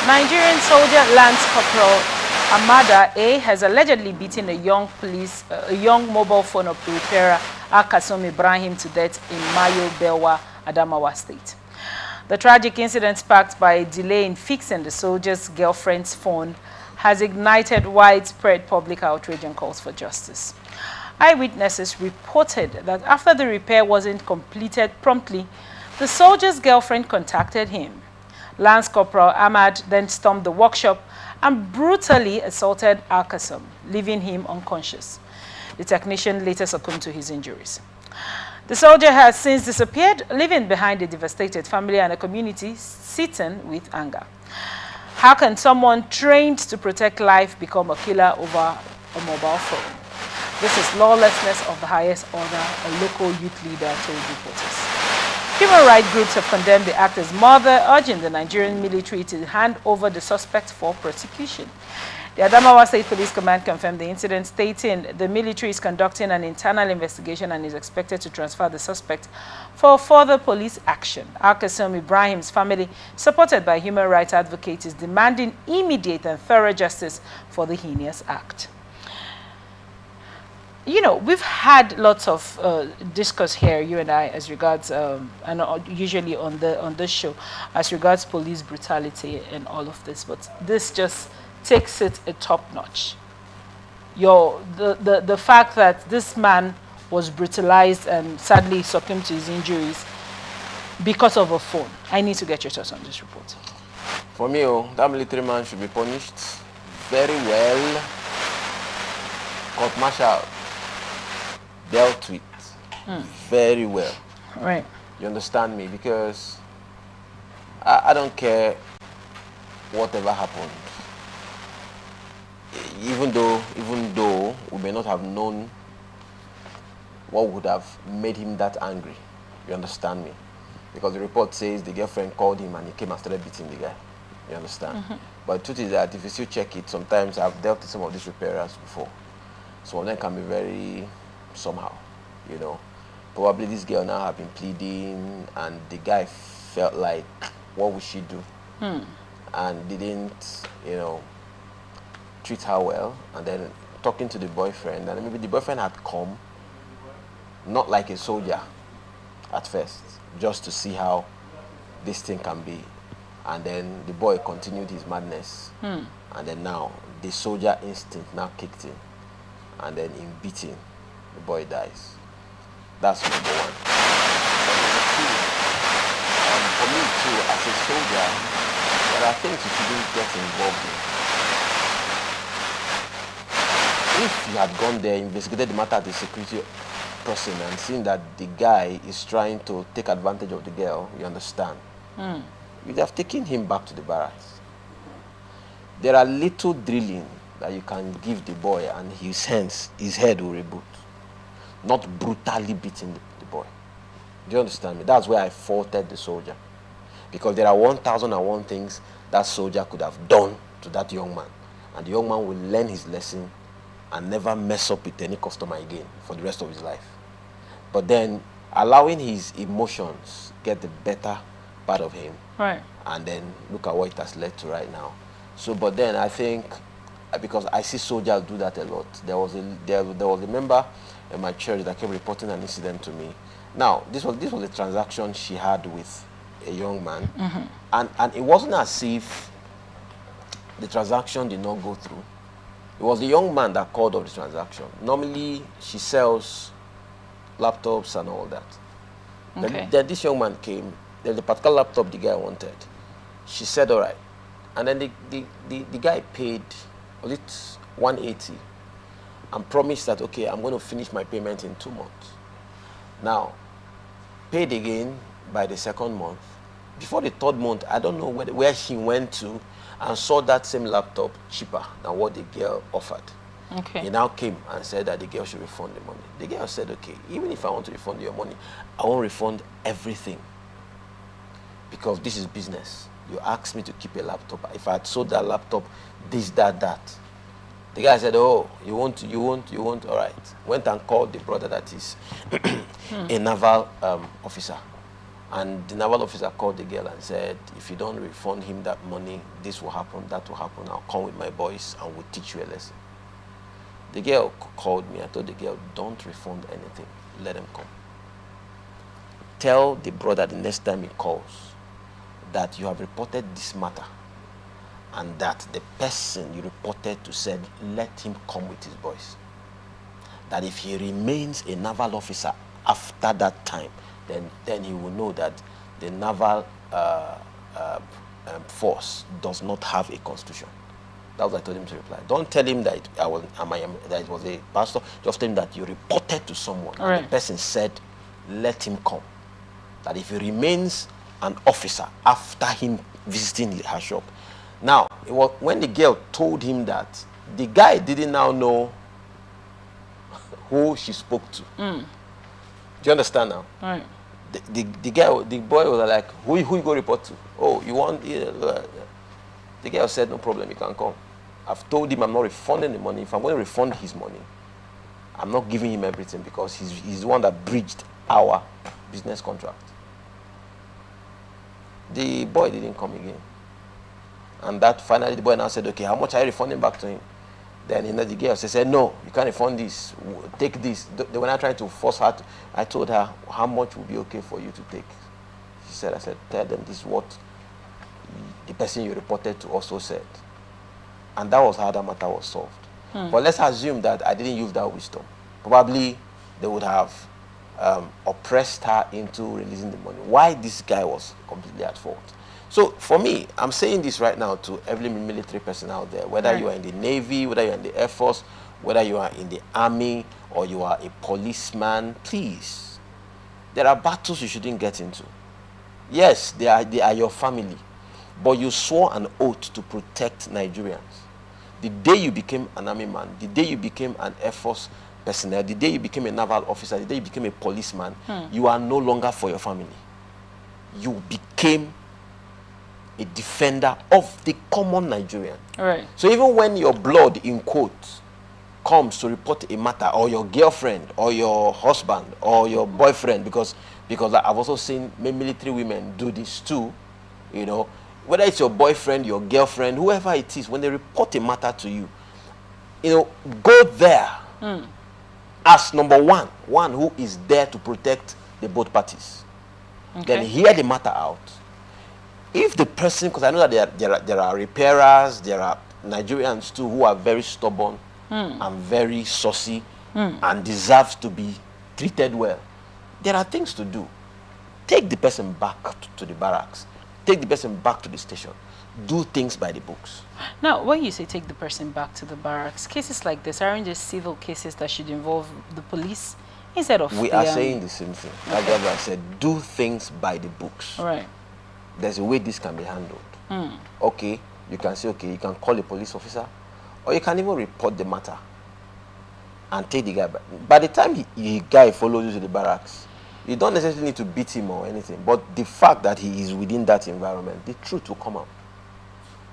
Nigerian soldier Lance Corporal Ahmada A has allegedly beaten a young mobile phone repairer, Alkasum Ibrahim, to death in Mayo-Belwa, Adamawa State. The tragic incident, sparked by a delay in fixing the soldier's girlfriend's phone, has ignited widespread public outrage and calls for justice. Eyewitnesses reported that after the repair wasn't completed promptly, the soldier's girlfriend contacted him. Lance Corporal Ahmad then stormed the workshop and brutally assaulted Alkasum, leaving him unconscious. The technician later succumbed to his injuries. The soldier has since disappeared, leaving behind a devastated family and a community seething with anger. How can someone trained to protect life become a killer over a mobile phone? This is lawlessness of the highest order, a local youth leader told reporters. Human rights groups have condemned the actor's mother, urging the Nigerian military to hand over the suspect for prosecution. The Adamawa State Police Command confirmed the incident, stating the military is conducting an internal investigation and is expected to transfer the suspect for further police action. Alkasum Ibrahim's family, supported by human rights advocates, is demanding immediate and thorough justice for the heinous act. You know, we've had lots of discourse here, you and I, as regards, and usually on this show, as regards police brutality and all of this, but this just takes it a top notch. The fact that this man was brutalized and sadly succumbed to his injuries because of a phone. I need to get your thoughts on this report. For me, that military man should be punished very well, court-martial. Dealt with very well. Right. You understand me? Because I don't care whatever happened. Even though we may not have known what would have made him that angry. You understand me? Because the report says the girlfriend called him and he came and started beating the guy. You understand? But the truth is that if you still check it, sometimes I've dealt with some of these repairers before. Some of them can be very somehow, you know. Probably this girl now have been pleading and the guy felt like, what would she do? And didn't, you know, treat her well. And then talking to the boyfriend, and maybe the boyfriend had come, not like a soldier at first, just to see how this thing can be. And then the boy continued his madness. And then now the soldier instinct now kicked in. And then in beating, the boy dies. That's number one. For me too, as a soldier, there are things you shouldn't get involved in. If you had gone there, investigated the matter as a security person and seen that the guy is trying to take advantage of the girl, you understand, you'd have taken him back to the barracks. There are little drilling that you can give the boy and his head will reboot. Not brutally beating the boy. Do you understand me? That's where I faulted the soldier. Because there are 1,001 things that soldier could have done to that young man. And the young man will learn his lesson and never mess up with any customer again for the rest of his life. But then allowing his emotions get the better part of him. Right. And then look at what it has led to right now. So, but then I think, because I see soldiers do that a lot. There was a member in my church that kept reporting an incident to me. Now, this was a transaction she had with a young man, and it wasn't as if the transaction did not go through. It was the young man that called off the transaction. Normally, she sells laptops and all that. Okay. Then this young man came. There's a particular laptop the guy wanted. She said, all right. And then the guy paid, was it 180, and promised that, okay, I'm going to finish my payment in 2 months. Now, paid again by the second month. Before the third month, I don't know where she went to and saw that same laptop cheaper than what the girl offered. Okay. He now came and said that the girl should refund the money. The girl said, okay, even if I want to refund your money, I won't refund everything. Because this is business. You asked me to keep a laptop. If I had sold that laptop, this, that. The guy said, oh, you won't, all right. Went and called the brother that is a naval officer And the naval officer called the girl and said, if you don't refund him that money, this will happen, that will happen. I'll come with my boys and we'll teach you a lesson. The girl called me. I told the girl, don't refund anything. Let him come. Tell the brother the next time he calls that you have reported this matter and that the person you reported to said, let him come with his boys. That if he remains a naval officer after that time, then he will know that the naval force does not have a constitution. That was what I told him to reply. Don't tell him that that it was a pastor. Just tell him that you reported to someone. Right. And the person said, let him come. That if he remains an officer after him visiting her shop. Now, it was when the girl told him that, the guy didn't now know who she spoke to. Do you understand now? Right. The boy was like, who you go report to? Oh, you want? The girl said, no problem, you can come. I've told him I'm not refunding the money. If I'm going to refund his money, I'm not giving him everything because he's the one that breached our business contract. The boy didn't come again. And that finally the boy now said, okay, how much are you refunding back to him? Then the girl said, no, you can't refund this. Take this. They were not trying to force her. I told her, how much would be okay for you to take? She said, I said, tell them this is what the person you reported to also said. And that was how that matter was solved. But let's assume that I didn't use that wisdom. Probably they would have oppressed her into releasing the money. Why this guy was completely at fault. So for me, I'm saying this right now to every military person out there, whether you are in the Navy, whether you are in the Air Force, whether you are in the Army, or you are a policeman, please, there are battles you shouldn't get into. Yes, they are your family, but you swore an oath to protect Nigerians. The day you became an army man, the day you became an Air Force personnel, the day you became a naval officer, the day you became a policeman, you are no longer for your family. You became a defender of the common Nigerian. Right. So even when your blood, in quotes, comes to report a matter, or your girlfriend, or your husband, or your boyfriend, because I've also seen military women do this too, you know, whether it's your boyfriend, your girlfriend, whoever it is, when they report a matter to you, you know, go there as number one who is there to protect the both parties. Okay. Then hear the matter out. If the person, because I know that there are repairers, there are Nigerians too who are very stubborn and very saucy and deserve to be treated well. There are things to do. Take the person back to the barracks. Take the person back to the station. Do things by the books. Now, when you say take the person back to the barracks, cases like this aren't just civil cases that should involve the police instead of we are saying the same thing. Like I said, do things by the books. All right. There's a way this can be handled. Okay, you can say, okay, you can call a police officer, or you can even report the matter and take the guy back. By the time the guy follows you to the barracks, you don't necessarily need to beat him or anything, but the fact that he is within that environment, the truth will come out.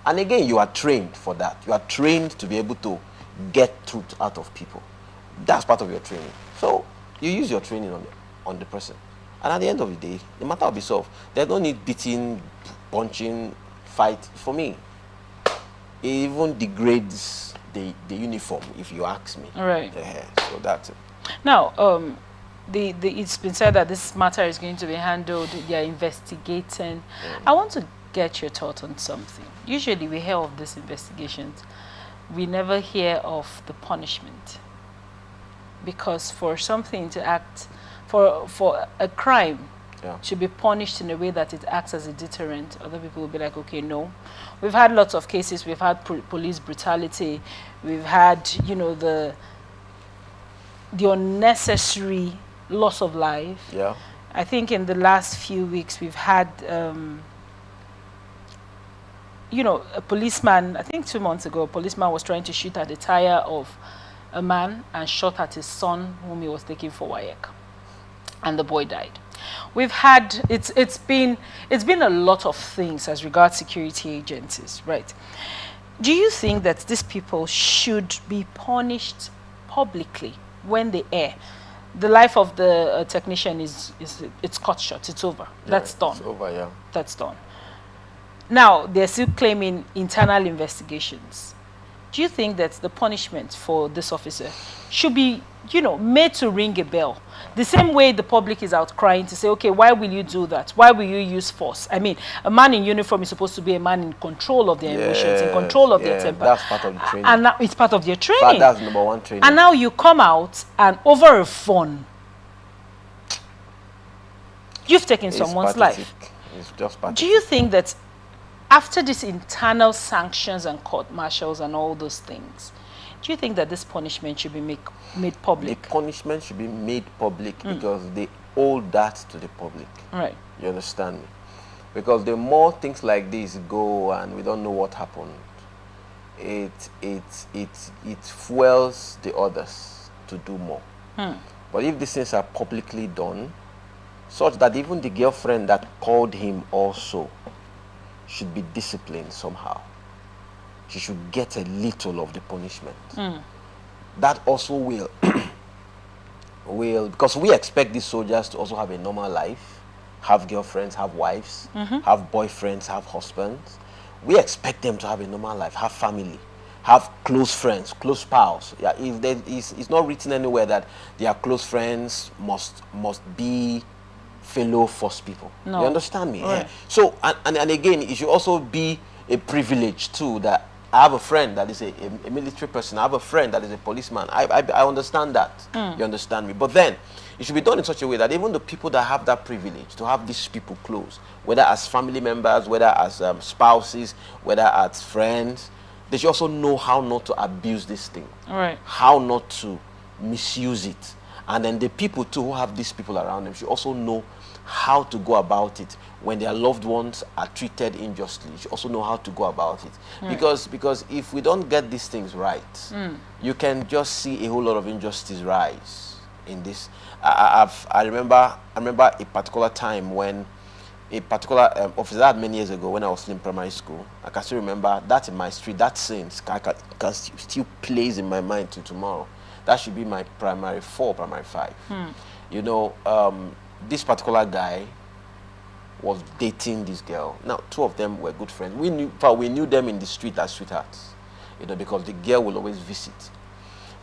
And again, you are trained for that. You are trained to be able to get truth out of people. That's part of your training. So you use your training on the person. And at the end of the day, the matter will be solved. There's no need beating, punching, fight. For me, it even degrades the uniform, if you ask me. Right. So that's it. Now, it's been said that this matter is going to be handled. They are investigating. I want to get your thought on something. Usually we hear of these investigations. We never hear of the punishment. Because for something to act, for a crime to be punished in a way that it acts as a deterrent, other people will be like, okay, no. We've had lots of cases. We've had police brutality. We've had, you know, the unnecessary loss of life. Yeah. I think in the last few weeks we've had, you know, a policeman, I think 2 months ago, a policeman was trying to shoot at the tire of a man and shot at his son whom he was taking for WAEC. And the boy died. We've had, it's been a lot of things as regards security agencies, right? Do you think that these people should be punished publicly when they err? the life of the technician it's cut short. It's over. Yeah, that's done. It's over, yeah. That's done. Now, they're still claiming internal investigations. Do you think that the punishment for this officer should be, you know, made to ring a bell? The same way the public is out crying to say, okay, why will you do that? Why will you use force? I mean, a man in uniform is supposed to be a man in control of their emotions, in control of their temper. That's part of the training. And now it's part of their training. That's #1 training. And now you come out and over a phone, you've taken someone's life. It's just pathetic. Do you think that after these internal sanctions and court martials and all those things, do you think that this punishment should be made public? The punishment should be made public because they owe that to the public. Right. You understand me? Because the more things like this go and we don't know what happened, it fuels the others to do more. But if these things are publicly done, such that even the girlfriend that called him also should be disciplined somehow. She should get a little of the punishment. That also will, because we expect these soldiers to also have a normal life, have girlfriends, have wives, have boyfriends, have husbands. We expect them to have a normal life, have family, have close friends, close pals. Yeah, it's not written anywhere that their close friends must be fellow force people. No. You understand me? Right. So, and again, it should also be a privilege too that I have a friend that is a military person. I have a friend that is a policeman. I understand that. You understand me? But then, it should be done in such a way that even the people that have that privilege to have these people close, whether as family members, whether as spouses, whether as friends, they should also know how not to abuse this thing. Right. How not to misuse it. And then the people too who have these people around them should also know how to go about it when their loved ones are treated unjustly. You should also know how to go about it. Because if we don't get these things right, you can just see a whole lot of injustice rise in this. I remember a particular time when a particular officer, that many years ago when I was still in primary school. I can still remember that in my street, that scene can still plays in my mind till tomorrow. That should be my primary 4, primary 5. You know, this particular guy was dating this girl. Now, 2 of them were good friends. We knew them in the street as sweethearts, you know, because the girl will always visit.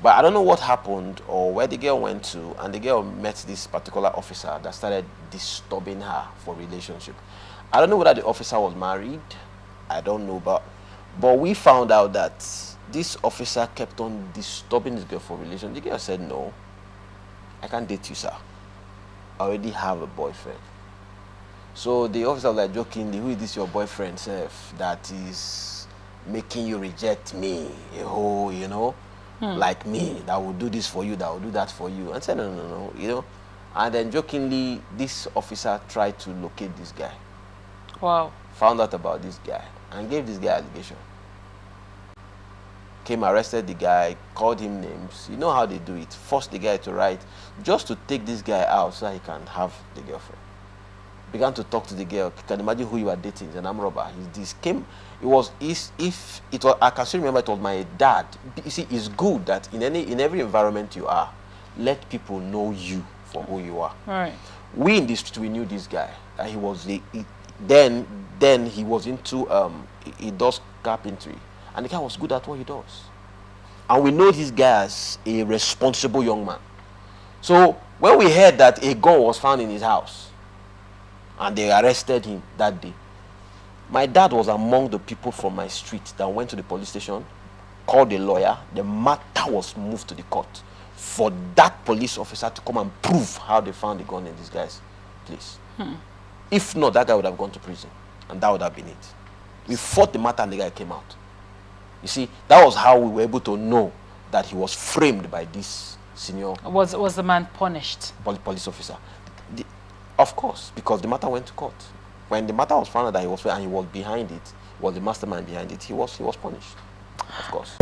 But I don't know what happened or where the girl went to, and the girl met this particular officer that started disturbing her for relationship. I don't know whether the officer was married. I don't know, but we found out that this officer kept on disturbing this girl for relation. The girl said, no, I can't date you, sir. I already have a boyfriend. So the officer was like jokingly, who is this your boyfriend, Seth, that is making you reject me? A whole, you know, like me, that will do this for you, that will do that for you. And said, no, you know. And then jokingly, this officer tried to locate this guy. Wow. Found out about this guy and gave this guy allegation. Came, arrested the guy, called him names. You know how they do it. Forced the guy to write just to take this guy out so that he can have the girlfriend. Began to talk to the girl. You can imagine who you are dating. He's an armed robber. I can still remember it was my dad. You see, it's good that in every environment you are, let people know you for who you are. Right. We in the street, we knew this guy. He was then he was into he does carpentry. And the guy was good at what he does. And we know this guy as a responsible young man. So when we heard that a gun was found in his house and they arrested him that day, my dad was among the people from my street that went to the police station, called a lawyer. The matter was moved to the court for that police officer to come and prove how they found the gun in this guy's place. If not, that guy would have gone to prison. And that would have been it. We fought the matter and the guy came out. You see, that was how we were able to know that he was framed by this senior... Was the man punished? Police officer. Of course, because the matter went to court. When the matter was found out that he was framed and he was behind it, was the mastermind behind it, he was punished. Of course.